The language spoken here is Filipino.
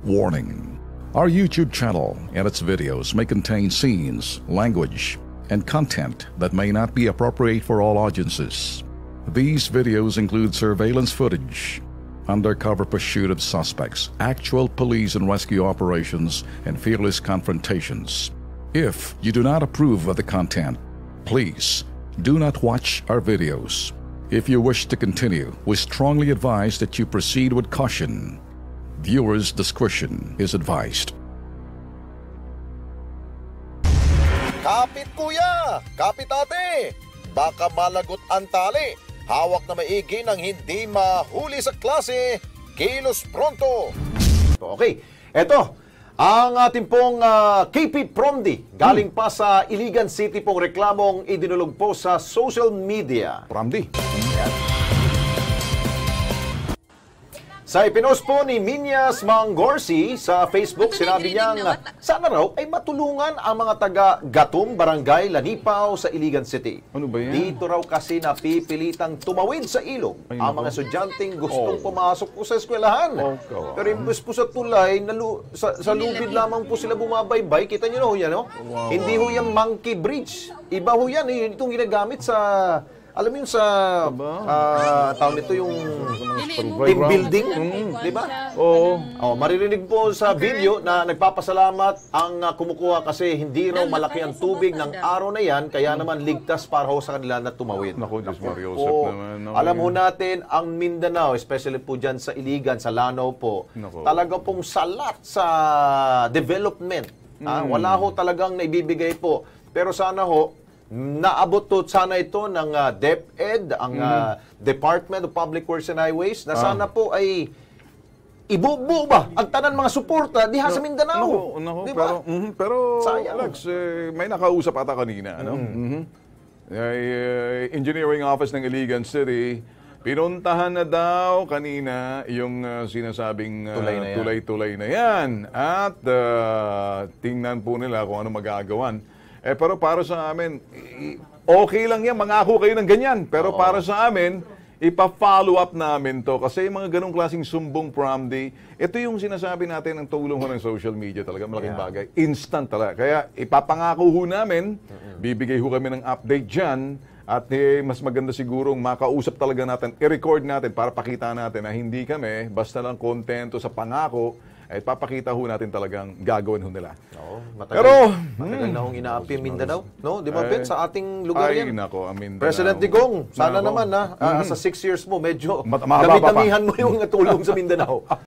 Warning. Our YouTube channel and its videos may contain scenes, language, and content that may not be appropriate for all audiences. These videos include surveillance footage, undercover pursuit of suspects, actual police and rescue operations, and fearless confrontations. If you do not approve of the content, please do not watch our videos. If you wish to continue, we strongly advise that you proceed with caution. Viewers' discretion is advised. Kapit kuya! Kapit ate! Baka malagot ang tali. Hawak na maigi ng hindi mahuli sa klase. Kilos pronto! Okay, eto. Ang ating pong KP Promdi, galing pa sa Iligan City pong reklamong idinulog po sa social media. Promdi. Sa ipinost po ni Minyas Mangorsi sa Facebook, sinabi niyang sana raw ay matulungan ang mga taga-Gatong, Barangay Lanipaw sa Iligan City. Ano ba yan? Dito raw kasi napipilitang tumawid sa ilog ang mga estudyanteng gustong pumasok po sa eskwelahan. Pero imbes po sa tulay, sa lubid lamang po sila bumabaybay. Kita niyo na ho yan, no? Wow. Hindi ho yan monkey bridge. Iba ho yan. Itong ginagamit sa... Alam mo yun sa tawag nito yung team building, di ba? Oo. Maririnig po sa video na nagpapasalamat ang kumukuha kasi hindi raw malaki ang tubig ng araw na yan, kaya naman ligtas para ho sa kanila na tumawid. Naku, Diyos Mario Joseph naman. Alam ho natin, ang Mindanao, especially po dyan sa Iligan, sa Lanao po, talaga pong salat sa development. Wala ho talagang naibibigay po. Pero sana ho, naabot to sana ito ng DepEd, ang Department of Public Works and Highways, na sana po ay ibubuo ba ang tanan mga suporta diha sa Mindanao. Diba? Pero sayang. Alex, may nakausap ata kanina. Engineering Office ng Iligan City, pinuntahan na daw kanina yung sinasabing tulay-tulay na yan. At tingnan po nila kung ano magagawan. Pero para sa amin, okay lang yan, mangako kayo ng ganyan. Pero para sa amin, ipa-follow up namin to. Kasi yung mga ganong klaseng sumbong Promdi, ito yung sinasabi natin ng tulong ng social media talaga, malaking bagay. Instant talaga. Kaya ipapangako ho namin, bibigay ho kami ng update dyan. At mas maganda sigurong makausap talaga natin, i-record natin para pakita natin na hindi kami basta lang kontento sa pangako, ay papakita ho natin talagang gagawin ho nila. Matagal na hong inaapi ang Mindanao. No? Di ba, Ben? Sa ating lugar yan. Nako, ang Mindanao. President Digong, sana naman sa 6 years mo, medyo dami-damihan mo yung tulong sa Mindanao.